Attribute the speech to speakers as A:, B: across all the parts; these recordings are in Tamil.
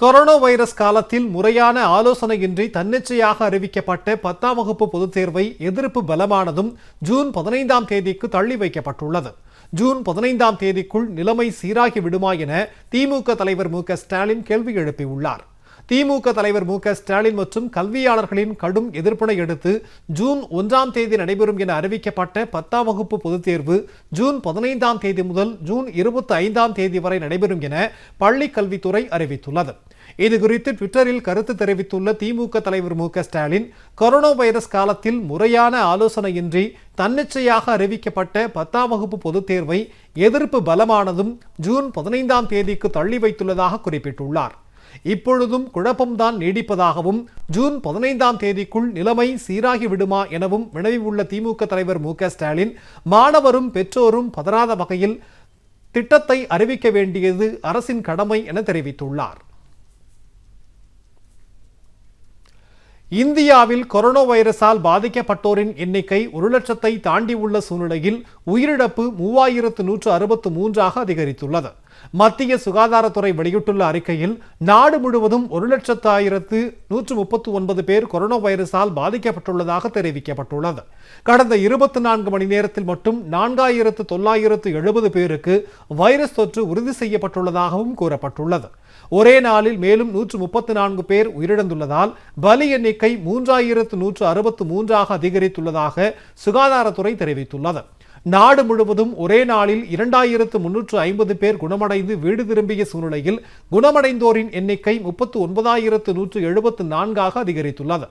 A: கொரோனா வைரஸ் காலத்தில் முறையான ஆலோசனையின்றி தன்னிச்சையாக அறிவிக்கப்பட்ட 10ஆம் வகுப்பு பொதுத் தேர்வை எதிர்ப்பு பலமானதும் ஜூன் 15ஆம் தேதிக்கு தள்ளி வைக்கப்பட்டுள்ளது. ஜூன் 15ஆம் தேதிக்குள் நிலைமை சீராகி விடுமா என திமுக தலைவர் மு.க.ஸ்டாலின் கேள்வி எழுப்பியுள்ளார். திமுக தலைவர் மு.க.ஸ்டாலின் மற்றும் கல்வியாளர்களின் கடும் எதிர்ப்பினை அடுத்து ஜூன் 1ஆம் தேதி நடைபெறும் என அறிவிக்கப்பட்ட 10ஆம் வகுப்பு பொதுத் தேர்வு ஜூன் 15ஆம் தேதி முதல் ஜூன் 25ஆம் தேதி வரை நடைபெறும் என பள்ளிக் கல்வித்துறை அறிவித்துள்ளது. இதுகுறித்து ட்விட்டரில் கருத்து தெரிவித்துள்ள திமுக தலைவர் மு.க.ஸ்டாலின், கொரோனா வைரஸ் காலத்தில் முறையான ஆலோசனையின்றி தன்னிச்சையாக அறிவிக்கப்பட்ட 10ஆம் வகுப்பு பொதுத் தேர்வை எதிர்ப்பு பலமானதும் ஜூன் 15ஆம் தேதிக்கு தள்ளி வைத்துள்ளதாக குறிப்பிட்டுள்ளார். இப்பொழுதும் குழப்பம்தான் நீடிப்பதாகவும் ஜூன் 15ஆம் தேதிக்குள் நிலைமை சீராகி விடுமா எனவும் வினவியுள்ள திமுக தலைவர் மு.க.ஸ்டாலின், மாணவரும் பெற்றோரும் பதறாத வகையில் திட்டத்தை அறிவிக்க வேண்டியது அரசின் கடமை என தெரிவித்துள்ளார். இந்தியாவில் கொரோனா வைரஸால் பாதிக்கப்பட்டோரின் எண்ணிக்கை 1 லட்சத்தை தாண்டியுள்ள சூழ்நிலையில் உயிரிழப்பு 3163ஆக அதிகரித்துள்ளது. மத்திய சுகாதாரத்துறை வெளியிட்டுள்ள அறிக்கையில், நாடு முழுவதும் 1,01,139 பேர் கொரோனா வைரஸால் பாதிக்கப்பட்டுள்ளதாக தெரிவிக்கப்பட்டுள்ளது. கடந்த 24 மணி நேரத்தில் மட்டும் 4,970 பேருக்கு வைரஸ் தொற்று உறுதி செய்யப்பட்டுள்ளதாகவும் கூறப்பட்டுள்ளது. ஒரே நாளில் மேலும் 134 பேர் உயிரிழந்துள்ளதால் பலி எண்ணிக்கை 3,163ஆக அதிகரித்துள்ளதாக சுகாதாரத்துறை தெரிவித்துள்ளது. நாடு முழுவதும் ஒரே நாளில் 2,350 பேர் குணமடைந்து வீடு திரும்பிய சூழ்நிலையில் குணமடைந்தோரின் எண்ணிக்கை 39,174ஆக அதிகரித்துள்ளது.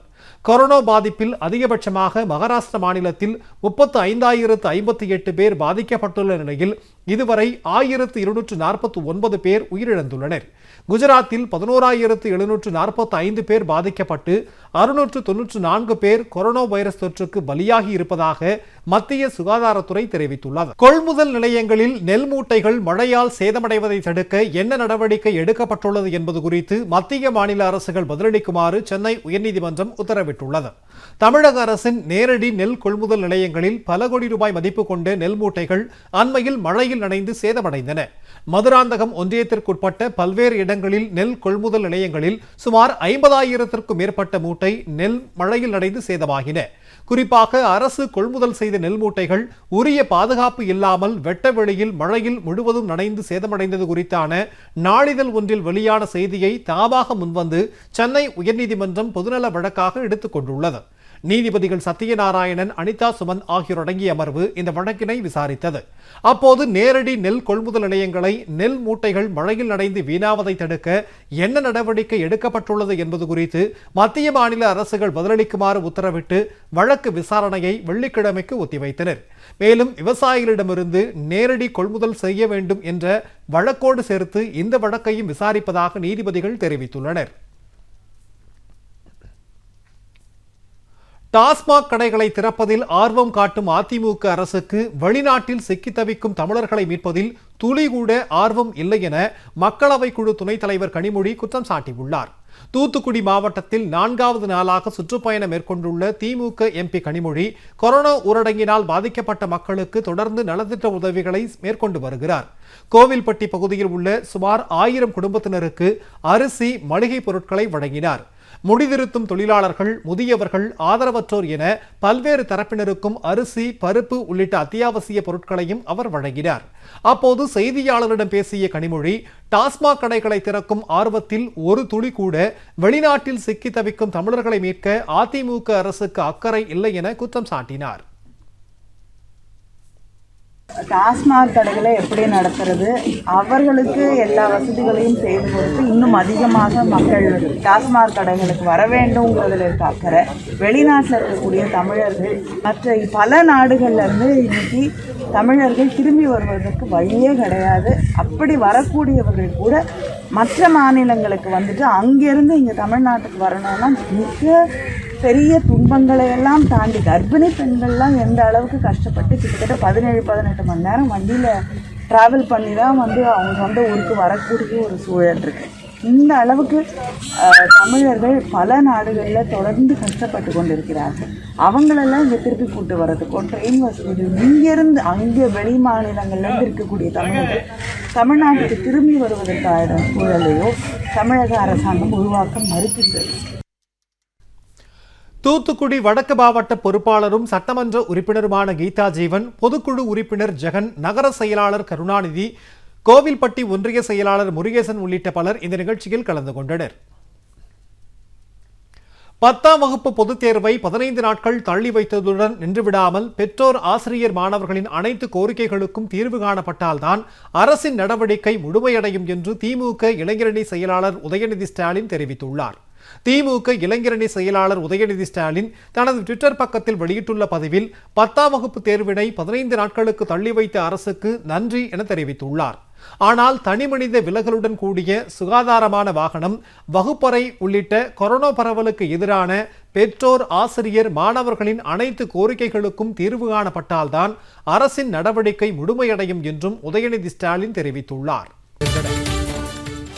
A: கொரோனா பாதிப்பில் அதிகபட்சமாக மகாராஷ்டிர மாநிலத்தில் 35,058 பேர் பாதிக்கப்பட்டுள்ள நிலையில் இதுவரை 1,249 பேர் உயிரிழந்துள்ளனர். குஜராத்தில் 11,745 பேர் பாதிக்கப்பட்டு 694 பேர் கொரோனா வைரஸ் தொற்றுக்கு பலியாகி இருப்பதாக மத்திய சுகாதாரத்துறை தெரிவித்துள்ளது. கொள்முதல் நிலையங்களில் நெல் மூட்டைகள் மழையால் சேதமடைவதை தடுக்க என்ன நடவடிக்கை எடுக்கப்பட்டுள்ளது என்பது குறித்து மத்திய மாநில அரசுகள் பதிலளிக்குமாறு சென்னை உயர்நீதிமன்றம் உத்தரவிட்டுள்ளது. தமிழக அரசின் நேரடி நெல் கொள்முதல் நிலையங்களில் பல கோடி ரூபாய் மதிப்பு கொண்ட நெல் மூட்டைகள் அண்மையில் மழையில் நனைந்து சேதமடைந்தன. மதுராந்தகம் ஒன்றியத்திற்குட்பட்ட பல்வேறு இடங்களில் நெல் கொள்முதல் நிலையங்களில் சுமார் 50,000க்கும் மேற்பட்ட மூட்டை நெல் மழையில் நனைந்து சேதமாகின. குறிப்பாக அரசு கொள்முதல் செய்த நெல் மூட்டைகள் உரிய பாதுகாப்பு இல்லாமல் வெட்ட வெளியில் மழையில் முழுவதும் நனைந்து சேதமடைந்தது குறித்தான நாளிதழ் ஒன்றில் வெளியான செய்தியை தாமாக முன்வந்து சென்னை உயர்நீதிமன்றம் பொதுநல வழக்காக எடுத்துக் கொண்டுள்ளது. நீதிபதிகள் சத்யநாராயணன், அனிதா சுமன் ஆகியோர் அடங்கிய அமர்வு இந்த வழக்கினை விசாரித்தது. அப்போது நேரடி நெல் கொள்முதல் நிலையங்களை நெல் மூட்டைகள் மழையில் நனைந்து வீணாவதை தடுக்க என்ன நடவடிக்கை எடுக்கப்பட்டுள்ளது என்பது குறித்து மத்திய மாநில அரசுகள் பதிலளிக்குமாறு உத்தரவிட்டு வழக்கு விசாரணையை வெள்ளிக்கிழமைக்கு ஒத்திவைத்தனர். மேலும் விவசாயிகளிடமிருந்து நேரடி கொள்முதல் செய்ய வேண்டும் என்ற வழக்கோடு சேர்த்து இந்த வழக்கையும் விசாரிப்பதாக நீதிபதிகள் தெரிவித்துள்ளனர். டாஸ்மாக் கடைகளை திறப்பதில் ஆர்வம் காட்டும் அதிமுக அரசுக்கு வெளிநாட்டில் சிக்கி தவிக்கும் தமிழர்களை மீட்பதில் துளி கூட ஆர்வம் இல்லை என மக்களவை குழு துணைத் தலைவர் கனிமொழி குற்றம் சாட்டியுள்ளார். தூத்துக்குடி மாவட்டத்தில் 4வது நாளாக சுற்றுப்பயணம் மேற்கொண்டுள்ள திமுக எம்பி கனிமொழி, கொரோனா ஊரடங்கினால் பாதிக்கப்பட்ட மக்களுக்கு தொடர்ந்து நலத்திட்ட உதவிகளை மேற்கொண்டு வருகிறார். கோவில்பட்டி பகுதியில் உள்ள சுமார் 1000 குடும்பத்தினருக்கு அரிசி, மளிகை பொருட்களை வழங்கினார். முடிதிருத்தும் தொழிலாளர்கள், முதியவர்கள், ஆதரவற்றோர் என பல்வேறு தரப்பினருக்கும் அரிசி, பருப்பு உள்ளிட்ட அத்தியாவசிய பொருட்களையும் அவர் வழங்கினார். அப்போது செய்தியாளர்களிடம் பேசிய கனிமொழி, டாஸ்மாக் கடைகளை திறக்கும் ஆர்வத்தில் ஒரு துளி கூட வெளிநாட்டில் சிக்கி தவிக்கும் தமிழர்களை மீட்க அதிமுக அரசுக்கு அக்கறை இல்லை என குற்றம் சாட்டினார்.
B: டாஸ்மாக் கடைகளை எப்படி நடத்துறது, அவர்களுக்கு எல்லா வசதிகளையும் செய்து கொடுத்து இன்னும் அதிகமாக மக்கள் டாஸ்மாக் கடைகளுக்கு வர வேண்டும்ங்கிறதுல இருக்க அக்கறை. வெளிநாட்டில் இருக்கக்கூடிய தமிழர்கள் மற்ற பல நாடுகள்லேருந்து இன்னைக்கு தமிழர்கள் திரும்பி வருவதற்கு வழியே கிடையாது. அப்படி வரக்கூடியவர்கள் கூட மற்ற மாநிலங்களுக்கு வந்துட்டு அங்கேருந்து இங்கே தமிழ்நாட்டுக்கு வரணும்னா மிக பெரிய துன்பங்களை எல்லாம் தாண்டி கர்ப்பிணி பெண்கள்லாம் எந்த அளவுக்கு கஷ்டப்பட்டு கிட்டத்தட்ட 17-18 மணி நேரம் வண்டியில் ட்ராவல் பண்ணி தான் வந்து அவங்க சொந்த ஊருக்கு வரக்கூடிய ஒரு சூழல் இருக்குது. இந்த அளவுக்கு தமிழர்கள் பல நாடுகளில் தொடர்ந்து கஷ்டப்பட்டு கொண்டிருக்கிறார்கள். அவங்களெல்லாம் இங்கே திருப்பி கூட்டு வர்றதுக்கோ ட்ரெயின் வசதி இங்கேருந்து அங்கே வெளி மாநிலங்கள்லேருந்து இருக்கக்கூடிய தமிழர்கள் தமிழ்நாட்டுக்கு திரும்பி வருவதற்கான சூழலையோ தமிழக அரசாங்கம் உருவாக்க மறுக்கின்றது.
A: தூத்துக்குடி வடக்கு மாவட்ட பொறுப்பாளரும் சட்டமன்ற உறுப்பினருமான கீதா ஜீவன், பொதுக்குழு உறுப்பினர் ஜெகன், நகர செயலாளர் கருணாநிதி, கோவில்பட்டி ஒன்றிய செயலாளர் முருகேசன் உள்ளிட்ட பலர் இந்த நிகழ்ச்சியில் கலந்து கொண்டனர். 10ஆம் வகுப்பு பொதுத் தேர்வை 15 நாட்கள் தள்ளி வைத்ததுடன் நின்றுவிடாமல் பெற்றோர், ஆசிரியர், மாணவர்களின் அனைத்து கோரிக்கைகளுக்கும் தீர்வு காணப்பட்டால்தான் அரசின் நடவடிக்கை முழுமையடையும் என்று திமுக இளைஞரணி செயலாளர் உதயநிதி ஸ்டாலின் தெரிவித்துள்ளார். திமுக இளைஞரணி செயலாளர் உதயநிதி ஸ்டாலின் தனது ட்விட்டர் பக்கத்தில் வெளியிட்டுள்ள பதிவில் 10ஆம் வகுப்பு தேர்வினை 15 நாட்களுக்கு தள்ளி வைத்த அரசுக்கு நன்றி என தெரிவித்துள்ளார். ஆனால் தனிமனித விலகலுடன் கூடிய சுகாதாரமான வாகனம், வகுப்பறை உள்ளிட்ட கொரோனா பரவலுக்கு எதிரான பெற்றோர், ஆசிரியர், மாணவர்களின் அனைத்து கோரிக்கைகளுக்கும் தீர்வு காணப்பட்டால்தான் அரசின் நடவடிக்கை முழுமையடையும் என்றும் உதயநிதி ஸ்டாலின் தெரிவித்துள்ளார்.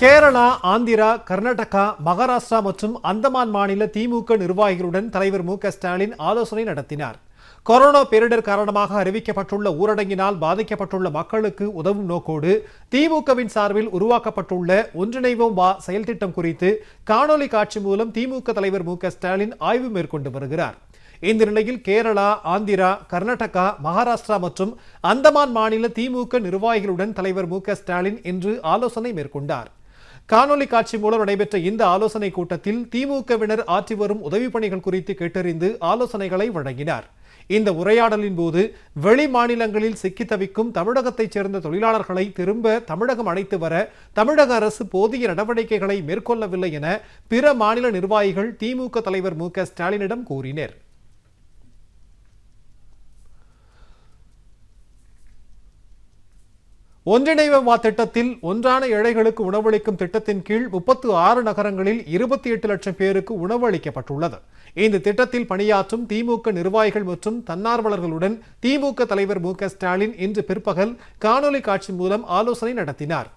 A: கேரளா, ஆந்திரா, கர்நாடகா, மகாராஷ்டிரா மற்றும் அந்தமான் மாநில திமுக நிர்வாகிகளுடன் தலைவர் மு.க. ஸ்டாலின் ஆலோசனை நடத்தினார். கொரோனா பேரிடர் காரணமாக அறிவிக்கப்பட்டுள்ள ஊரடங்கினால் பாதிக்கப்பட்டுள்ள மக்களுக்கு உதவும் நோக்கோடு திமுகவின் சார்பில் உருவாக்கப்பட்டுள்ள ஒன்றிணைவோம் வா செயல் திட்டம் குறித்து காணொலி காட்சி மூலம் திமுக தலைவர் மு.க. ஸ்டாலின் ஆய்வு மேற்கொண்டு வருகிறார். இந்த நிலையில் கேரளா, ஆந்திரா, கர்நாடகா, மகாராஷ்டிரா மற்றும் அந்தமான் மாநில திமுக நிர்வாகிகளுடன் தலைவர் மு.க. ஸ்டாலின் இன்று ஆலோசனை மேற்கொண்டார். காணொலி காட்சி மூலம் நடைபெற்ற இந்த ஆலோசனை கூட்டத்தில் திமுகவினர் ஆற்றி வரும் உதவி பணிகள் குறித்து கேட்டறிந்து ஆலோசனைகளை வழங்கினார். இந்த உரையாடலின் போது வெளி மாநிலங்களில் சிக்கி தவிக்கும் தமிழகத்தைச் சேர்ந்த தொழிலாளர்களை திரும்ப தமிழகம் அழைத்து வர தமிழக அரசு போதிய நடவடிக்கைகளை மேற்கொள்ளவில்லை என பிற மாநில நிர்வாகிகள் திமுக தலைவர் மு.க. ஸ்டாலினிடம் கூறினர். ஒன்றிணைவோம் வா திட்டத்தில் ஒன்றான ஏழைகளுக்கு உணவளிக்கும் திட்டத்தின் கீழ் 36 நகரங்களில் 28 லட்சம் பேருக்கு உணவு அளிக்கப்பட்டுள்ளது. இந்த திட்டத்தில் பணியாற்றும் திமுக நிர்வாகிகள் மற்றும் தன்னார்வலர்களுடன் திமுக தலைவர் மு.க. ஸ்டாலின் இன்று பிற்பகல் காணொலி காட்சி மூலம் ஆலோசனை நடத்தினார்.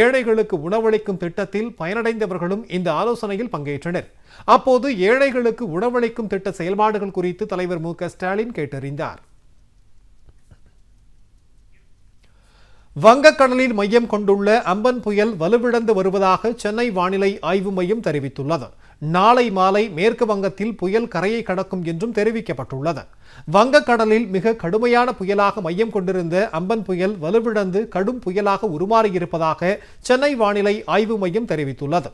A: ஏழைகளுக்கு உணவளிக்கும் திட்டத்தில் பயனடைந்தவர்களும் இந்த ஆலோசனையில் பங்கேற்றனர். அப்போது ஏழைகளுக்கு உணவளிக்கும் திட்ட செயல்பாடுகள் குறித்து தலைவர் மு.க. ஸ்டாலின் கேட்டறிந்தார். வங்கக்கடலில் மையம் கொண்டுள்ள அம்பன் புயல் வலுவிழந்து வருவதாக சென்னை வானிலை ஆய்வு மையம் தெரிவித்துள்ளது. நாளை மாலை மேற்கு வங்கத்தில் புயல் கரையை கடக்கும் என்றும் தெரிவிக்கப்பட்டுள்ளது. வங்கக்கடலில் மிக கடுமையான புயலாக மையம் கொண்டிருந்த அம்பன் புயல் வலுவிழந்து கடும் புயலாக உருமாறியிருப்பதாக சென்னை வானிலை ஆய்வு மையம் தெரிவித்துள்ளது.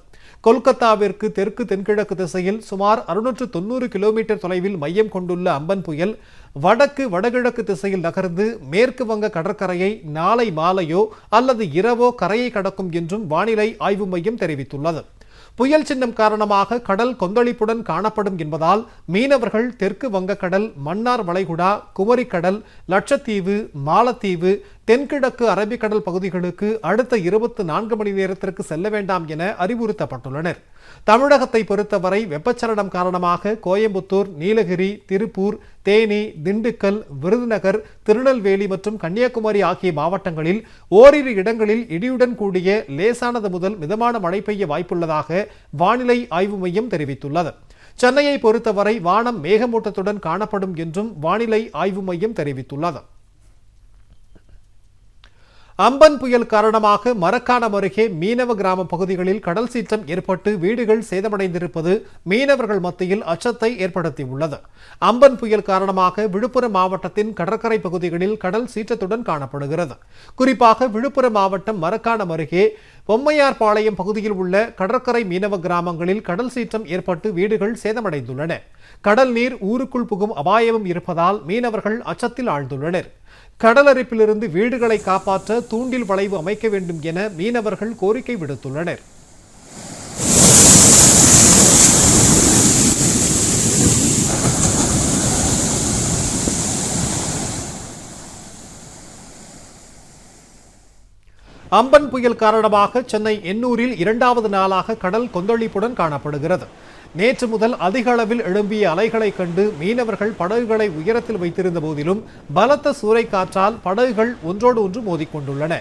A: கொல்கத்தாவிற்கு தெற்கு தென்கிழக்கு திசையில் சுமார் 690 கிலோமீட்டர் தொலைவில் மையம் கொண்டுள்ள அம்பன் புயல் வடக்கு வடகிழக்கு திசையில் நகர்ந்து மேற்கு வங்க கடற்கரையை நாளை மாலையோ அல்லது இரவோ கரையை கடக்கும் என்றும் வானிலை ஆய்வு மையம் தெரிவித்துள்ளது. புயல் சின்னம் காரணமாக கடல் கொந்தளிப்புடன் காணப்படும் என்பதால் மீனவர்கள் தெற்கு வங்கக்கடல், மன்னார் வளைகுடா, குமரிக்கடல், லட்சத்தீவு, மாலத்தீவு, தென்கிழக்கு அரபிக்கடல் பகுதிகளுக்கு அடுத்த 24 மணி நேரத்திற்கு செல்ல வேண்டாம் என அறிவுறுத்தப்பட்டுள்ளனர். தமிழகத்தை பொறுத்தவரை வெப்பச்சலனம் காரணமாக கோயம்புத்தூர், நீலகிரி, திருப்பூர், தேனி, திண்டுக்கல், விருதுநகர், திருநெல்வேலி மற்றும் கன்னியாகுமரி ஆகிய மாவட்டங்களில் ஓரிரு இடங்களில் இடியுடன் கூடிய லேசானது முதல் மிதமான மழை பெய்ய வாய்ப்புள்ளதாக வானிலை ஆய்வு மையம் தெரிவித்துள்ளது. சென்னையை பொறுத்தவரை வானம் மேகமூட்டத்துடன் காணப்படும் என்றும் வானிலை ஆய்வு மையம் தெரிவித்துள்ளது. அம்பன் புயல் காரணமாக மரக்காணம் அருகே மீனவ கிராம பகுதிகளில் கடல் சீற்றம் ஏற்பட்டு வீடுகள் சேதமடைந்திருப்பது மீனவர்கள் மத்தியில் அச்சத்தை ஏற்படுத்தியுள்ளது. அம்பன் புயல் காரணமாக விழுப்புரம் மாவட்டத்தின் கடற்கரை பகுதிகளில் கடல் சீற்றத்துடன் காணப்படுகிறது. குறிப்பாக விழுப்புரம் மாவட்டம் மரக்காணம் அருகே பொம்மையார்பாளையம் பகுதியில் உள்ள கடற்கரை மீனவ கிராமங்களில் கடல் சீற்றம் ஏற்பட்டு வீடுகள் சேதமடைந்துள்ளன. கடல் நீர் ஊருக்குள் புகும் அபாயமும் இருப்பதால் மீனவர்கள் அச்சத்தில் ஆழ்ந்துள்ளனர். கடலரிப்பிலிருந்து வீடுகளை காப்பாற்ற தூண்டில் வளைவு அமைக்க வேண்டும் என மீனவர்கள் கோரிக்கை விடுத்துள்ளனர். அம்பன் புயல் காரணமாக சென்னை எண்ணூரில் 2வது நாளாக கடல் கொந்தளிப்புடன் காணப்படுகிறது. நேற்று முதல் அதிக அளவில் எழும்பிய அலைகளை கண்டு மீனவர்கள் படகுகளை உயரத்தில் வைத்திருந்த போதிலும் பலத்த சூறைக்காற்றால் படகுகள் ஒன்றோடு ஒன்று மோதிக்கொண்டுள்ளன.